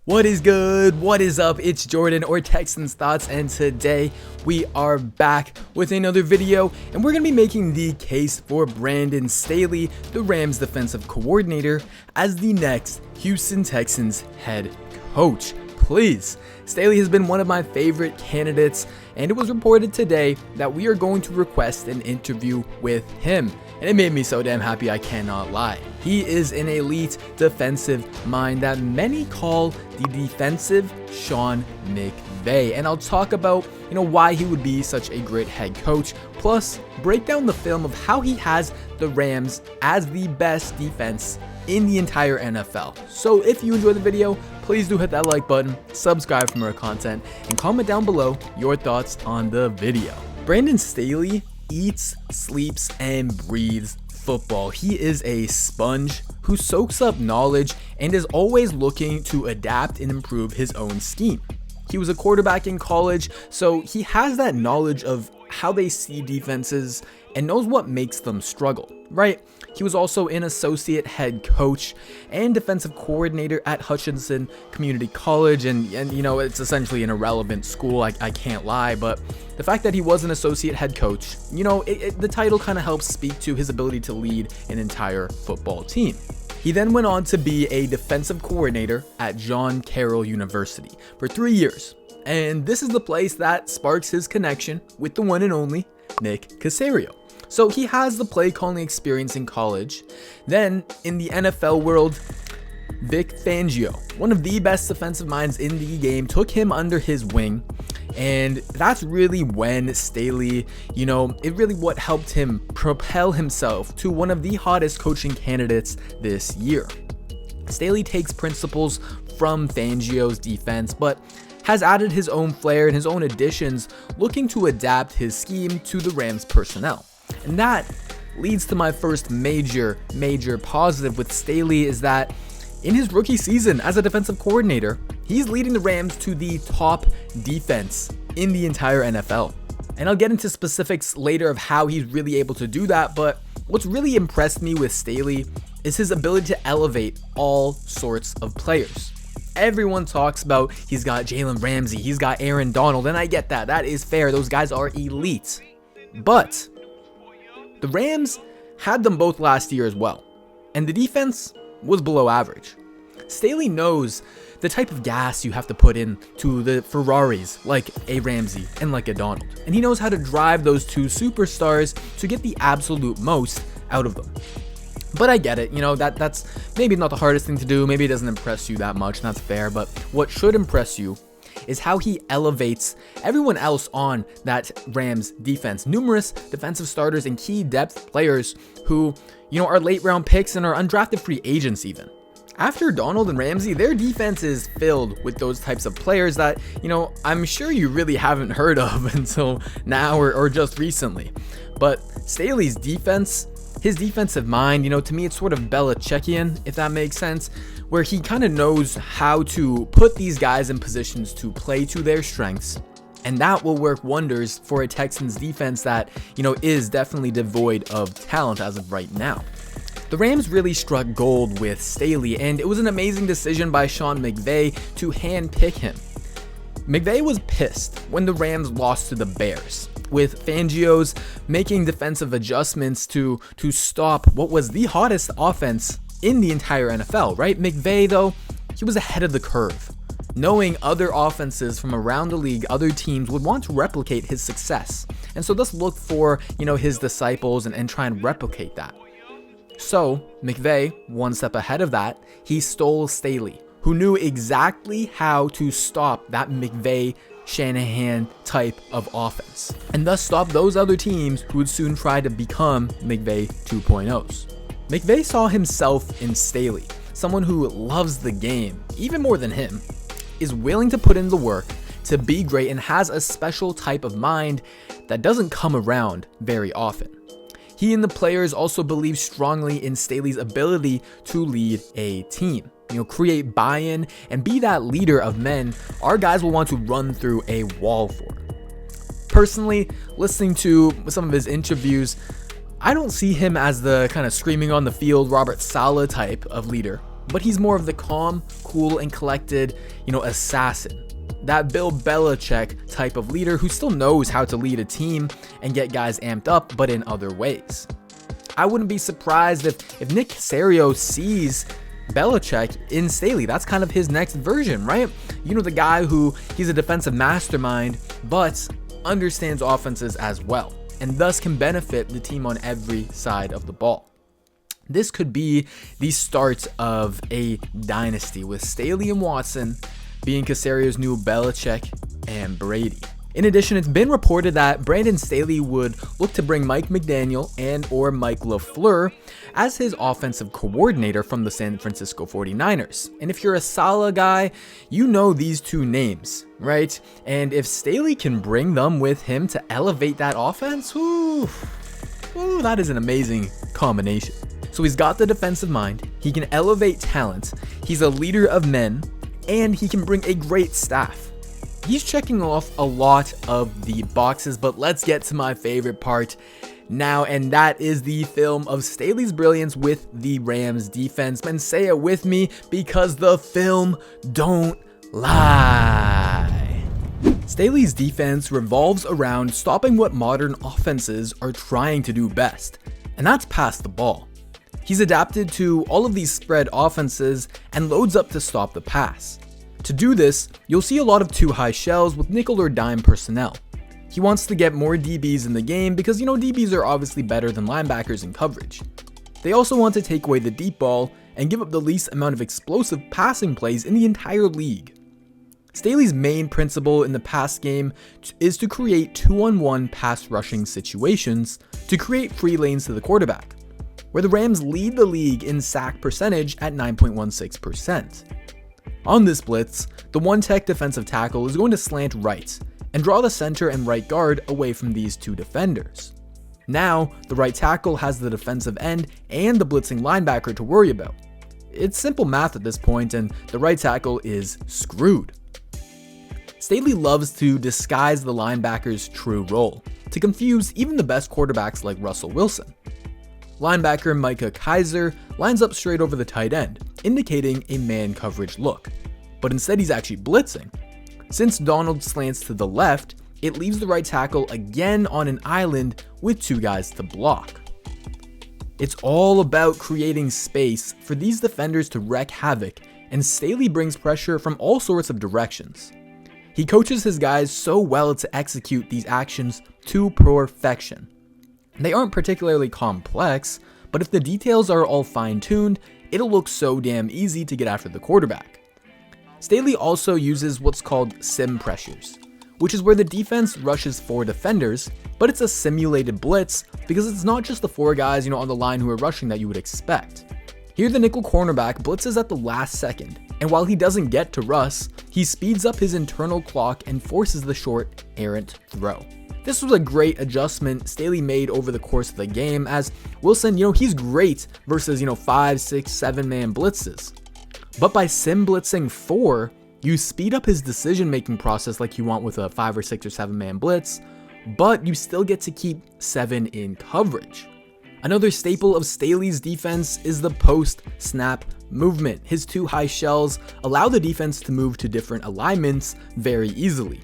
What is good? What is up? It's Jordan or Texans Thoughts, and today we are back with another video, and we're going to be making the case for Brandon Staley, the Rams defensive coordinator, as the next Houston Texans head coach. Please. Staley has been one of my favorite candidates, and it was reported today that we are going to request an interview with him. And it made me so damn happy, I cannot lie. He is an elite defensive mind that many call the defensive Sean McVay. And I'll talk about, why he would be such a great head coach, plus break down the film of how he has the Rams as the best defense in the entire NFL. So if you enjoyed the video, please do hit that like button, subscribe for more content, and comment down below your thoughts on the video. Brandon Staley eats, sleeps, and breathes football. He is a sponge who soaks up knowledge and is always looking to adapt and improve his own scheme. He was a quarterback in college, so he has that knowledge of how they see defenses and knows what makes them struggle, right? He was also an associate head coach and defensive coordinator at Hutchinson Community College, and it's essentially an irrelevant school, I can't lie, but the fact that he was an associate head coach, the title kind of helps speak to his ability to lead an entire football team. He then went on to be a defensive coordinator at John Carroll University for 3 years, and this is the place that sparks his connection with the one and only Nick Caserio. So he has the play calling experience in college. Then in the NFL world, Vic Fangio, one of the best defensive minds in the game, took him under his wing. And that's really when Staley, it really what helped him propel himself to one of the hottest coaching candidates this year. Staley takes principles from Fangio's defense, but has added his own flair and his own additions, looking to adapt his scheme to the Rams personnel. And that leads to my first major positive with Staley, is that in his rookie season as a defensive coordinator, he's leading the Rams to the top defense in the entire NFL. And I'll get into specifics later of how he's really able to do that, but what's really impressed me with Staley is his ability to elevate all sorts of players. Everyone talks about he's got Jalen, Ramsey, he's got Aaron Donald, and I get that. That is fair. Those guys are elite. But the Rams had them both last year as well, and the defense was below average. Staley knows the type of gas you have to put in to the Ferraris like a Ramsey and like a Donald, and he knows how to drive those two superstars to get the absolute most out of them. But I get it, that's maybe not the hardest thing to do, maybe it doesn't impress you that much, and that's fair, but what should impress you is how he elevates everyone else on that Rams defense. Numerous defensive starters and key depth players who, are late round picks and are undrafted free agents even. After Donald and Ramsey, their defense is filled with those types of players that, I'm sure you really haven't heard of until now or just recently. But Staley's defense, his defensive mind, to me it's sort of Belichickian, if that makes sense, where he kind of knows how to put these guys in positions to play to their strengths, and that will work wonders for a Texans defense that, is definitely devoid of talent as of right now. The Rams really struck gold with Staley, and it was an amazing decision by Sean McVay to handpick him. McVay was pissed when the Rams lost to the Bears, with Fangio's making defensive adjustments to stop what was the hottest offense in the entire NFL, right? McVay, though, he was ahead of the curve, knowing other offenses from around the league, other teams would want to replicate his success. And so let's look for, his disciples and try and replicate that. So McVay, one step ahead of that, he stole Staley, who knew exactly how to stop that McVay Shanahan type of offense, and thus stop those other teams who would soon try to become McVay 2.0s. McVay saw himself in Staley, someone who loves the game even more than him, is willing to put in the work to be great, and has a special type of mind that doesn't come around very often. He and the players also believe strongly in Staley's ability to lead a team. Create buy-in and be that leader of men our guys will want to run through a wall for. Personally, listening to some of his interviews, I don't see him as the kind of screaming on the field Robert Saleh type of leader. but he's more of the calm, cool, and collected, assassin. That Bill Belichick type of leader who still knows how to lead a team and get guys amped up, but in other ways. I wouldn't be surprised if Nick Caserio sees Belichick in Staley. That's kind of his next version, right? The guy who he's a defensive mastermind, but understands offenses as well, and thus can benefit the team on every side of the ball. This could be the start of a dynasty with Staley and Watson being Caserio's new Belichick and Brady. In addition, it's been reported that Brandon Staley would look to bring Mike McDaniel and or Mike LaFleur as his offensive coordinator from the San Francisco 49ers. And if you're a Saleh guy, you know these two names, right? And if Staley can bring them with him to elevate that offense, that is an amazing combination. So he's got the defensive mind, he can elevate talent, he's a leader of men, and he can bring a great staff. He's checking off a lot of the boxes, but let's get to my favorite part now, and that is the film of Staley's brilliance with the Rams defense. And say it with me, because the film don't lie. Staley's defense revolves around stopping what modern offenses are trying to do best, and that's pass the ball. He's adapted to all of these spread offenses and loads up to stop the pass. To do this, you'll see a lot of two high shells with nickel or dime personnel. He wants to get more DBs in the game because, DBs are obviously better than linebackers in coverage. They also want to take away the deep ball and give up the least amount of explosive passing plays in the entire league. Staley's main principle in the pass game is to create 2-on-1 pass rushing situations to create free lanes to the quarterback, where the Rams lead the league in sack percentage at 9.16%. On this blitz, the one-tech defensive tackle is going to slant right and draw the center and right guard away from these two defenders. Now, the right tackle has the defensive end and the blitzing linebacker to worry about. It's simple math at this point, and the right tackle is screwed. Staley loves to disguise the linebacker's true role to confuse even the best quarterbacks like Russell Wilson. Linebacker Micah Kiser lines up straight over the tight end, indicating a man coverage look, but instead he's actually blitzing. Since Donald slants to the left, it leaves the right tackle again on an island with two guys to block. It's all about creating space for these defenders to wreak havoc, and Staley brings pressure from all sorts of directions. He coaches his guys so well to execute these actions to perfection. They aren't particularly complex, but if the details are all fine-tuned, it'll look so damn easy to get after the quarterback. Staley also uses what's called sim pressures, which is where the defense rushes four defenders, but it's a simulated blitz because it's not just the four guys, on the line who are rushing that you would expect. Here the nickel cornerback blitzes at the last second, and while he doesn't get to Russ, he speeds up his internal clock and forces the short, errant throw. This was a great adjustment Staley made over the course of the game, as Wilson, he's great versus, 5, 6, 7-man blitzes. But by sim blitzing 4, you speed up his decision-making process like you want with a 5 or 6 or 7-man blitz, but you still get to keep 7 in coverage. Another staple of Staley's defense is the post-snap movement. His two high shells allow the defense to move to different alignments very easily.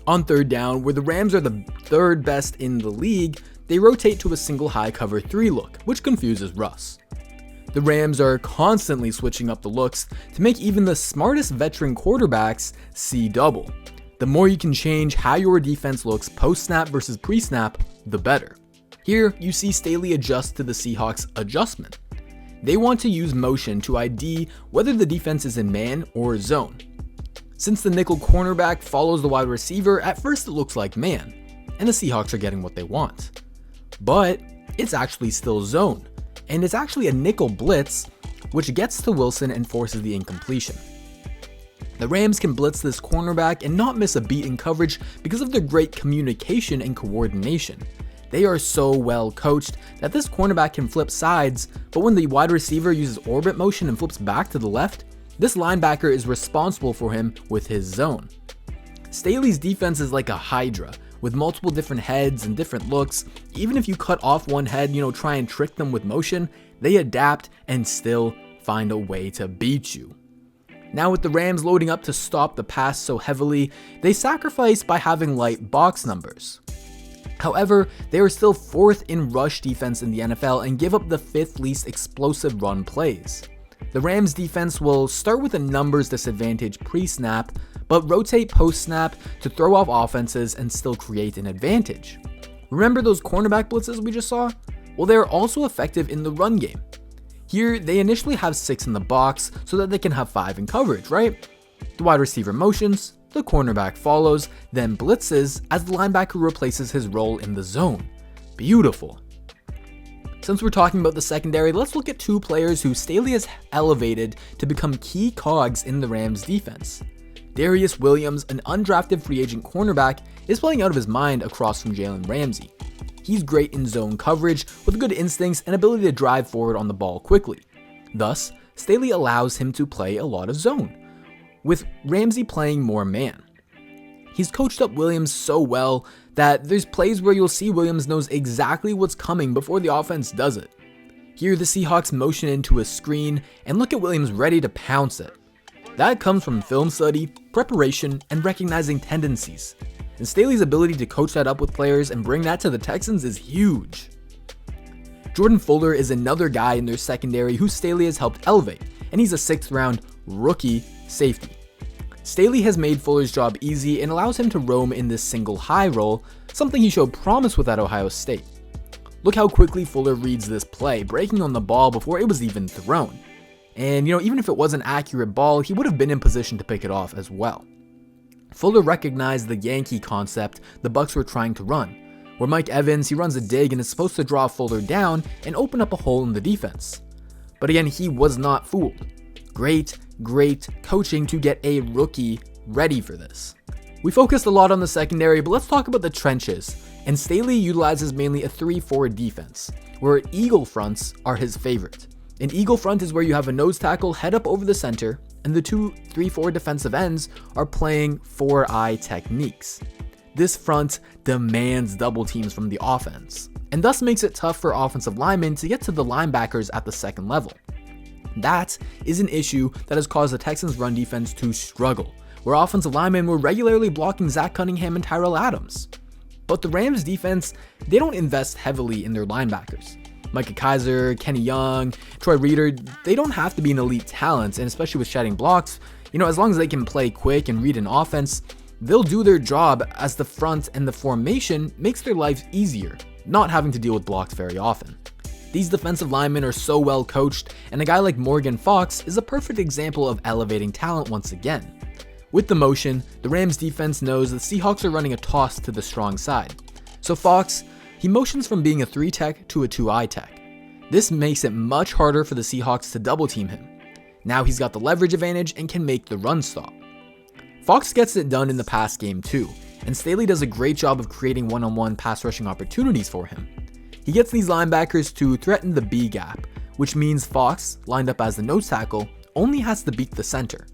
On third down, where the Rams are the third best in the league, they rotate to a single high cover 3 look, which confuses Russ. The Rams are constantly switching up the looks to make even the smartest veteran quarterbacks see double. The more you can change how your defense looks post-snap versus pre-snap, the better. Here, you see Staley adjust to the Seahawks' adjustment. They want to use motion to ID whether the defense is in man or zone. Since the nickel cornerback follows the wide receiver, at first it looks like man, and the Seahawks are getting what they want. But it's actually still zone, and it's actually a nickel blitz, which gets to Wilson and forces the incompletion. The Rams can blitz this cornerback and not miss a beat in coverage because of their great communication and coordination. They are so well coached that this cornerback can flip sides, but when the wide receiver uses orbit motion and flips back to the left, this linebacker is responsible for him with his zone. Staley's defense is like a hydra, with multiple different heads and different looks. Even if you cut off one head, try and trick them with motion, they adapt and still find a way to beat you. Now with the Rams loading up to stop the pass so heavily, they sacrifice by having light box numbers. However, they are still 4th in rush defense in the NFL and give up the 5th least explosive run plays. The Rams defense will start with a numbers disadvantage pre-snap, but rotate post-snap to throw off offenses and still create an advantage. Remember those cornerback blitzes we just saw? Well, they are also effective in the run game. Here, they initially have 6 in the box so that they can have 5 in coverage, right? The wide receiver motions, the cornerback follows, then blitzes as the linebacker replaces his role in the zone. Beautiful. Since we're talking about the secondary, let's look at 2 players who Staley has elevated to become key cogs in the Rams defense. Darius Williams, an undrafted free agent cornerback, is playing out of his mind across from Jalen Ramsey. He's great in zone coverage with good instincts and ability to drive forward on the ball quickly. Thus, Staley allows him to play a lot of zone, with Ramsey playing more man. He's coached up Williams so well that there's plays where you'll see Williams knows exactly what's coming before the offense does it. Here the Seahawks motion into a screen and look at Williams ready to pounce it. That comes from film study, preparation, and recognizing tendencies. And Staley's ability to coach that up with players and bring that to the Texans is huge. Jordan Fuller is another guy in their secondary who Staley has helped elevate, and he's a 6th round rookie safety. Staley has made Fuller's job easy and allows him to roam in this single high role, something he showed promise with at Ohio State. Look how quickly Fuller reads this play, breaking on the ball before it was even thrown. And even if it was an accurate ball, he would have been in position to pick it off as well. Fuller recognized the Yankee concept the Bucs were trying to run, where Mike Evans, he runs a dig and is supposed to draw Fuller down and open up a hole in the defense. But again, he was not fooled. Great coaching to get a rookie ready for this. We focused a lot on the secondary, but let's talk about the trenches. And Staley utilizes mainly a 3-4 defense, where eagle fronts are his favorite. An eagle front is where you have a nose tackle head up over the center, and the 2-3-4 defensive ends are playing 4-eye techniques. This front demands double teams from the offense, and thus makes it tough for offensive linemen to get to the linebackers at the second level. That is an issue that has caused the Texans' run defense to struggle, where offensive linemen were regularly blocking Zach Cunningham and Tyrell Adams. But the Rams defense, they don't invest heavily in their linebackers. Micah Kiser, Kenny Young, Troy Reader, they don't have to be an elite talent, and especially with shedding blocks, as long as they can play quick and read an offense, they'll do their job as the front and the formation makes their lives easier, not having to deal with blocks very often. These defensive linemen are so well coached, and a guy like Morgan Fox is a perfect example of elevating talent once again. With the motion, the Rams defense knows the Seahawks are running a toss to the strong side. So Fox, he motions from being a 3-tech to a 2-eye tech. This makes it much harder for the Seahawks to double team him. Now he's got the leverage advantage and can make the run stop. Fox gets it done in the pass game too, and Staley does a great job of creating one-on-one pass rushing opportunities for him. He gets these linebackers to threaten the B gap, which means Fox, lined up as the nose tackle, only has to beat the center.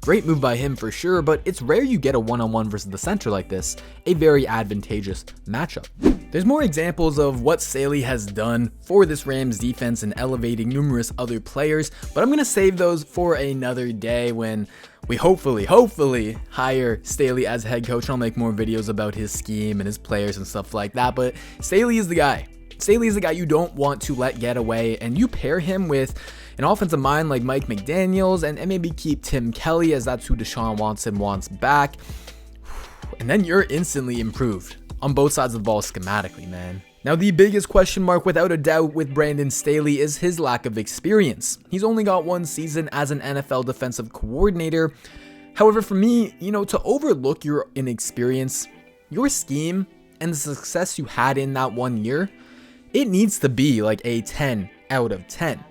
Great move by him for sure, but it's rare you get a one-on-one versus the center like this, a very advantageous matchup. There's more examples of what Staley has done for this Rams defense and elevating numerous other players, but I'm going to save those for another day when we hopefully hire Staley as head coach, and I'll make more videos about his scheme and his players and stuff like that. But Staley is the guy. Staley is the guy you don't want to let get away, and you pair him with an offensive mind like Mike McDaniels and maybe keep Tim Kelly, as that's who Deshaun wants back, and then you're instantly improved on both sides of the ball schematically, man. Now, the biggest question mark without a doubt with Brandon Staley is his lack of experience. He's only got 1 season as an NFL defensive coordinator. However, for me, to overlook your inexperience, your scheme, and the success you had in that 1 year, it needs to be like a 10 out of 10.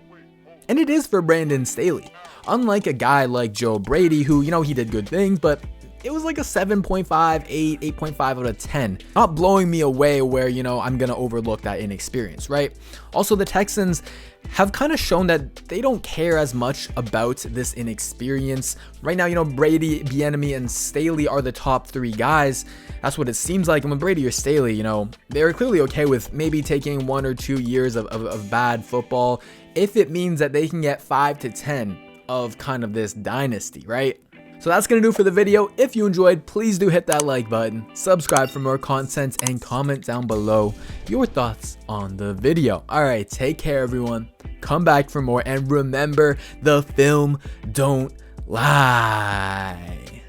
And it is for Brandon Staley. Unlike a guy like Joe Brady, who, he did good things, but it was like a 7.5, 8, 8.5 out of 10. Not blowing me away where, I'm going to overlook that inexperience, right? Also, the Texans have kind of shown that they don't care as much about this inexperience. Right now, Brady, Bieniemy, and Staley are the top 3 guys. That's what it seems like. And with Brady or Staley, they're clearly okay with maybe taking 1 or 2 years of bad football if it means that they can get 5 to 10 of kind of this dynasty, right? So that's going to do for the video. If you enjoyed, please do hit that like button, subscribe for more content, and comment down below your thoughts on the video. All right, take care, everyone. Come back for more, and remember, the film don't lie.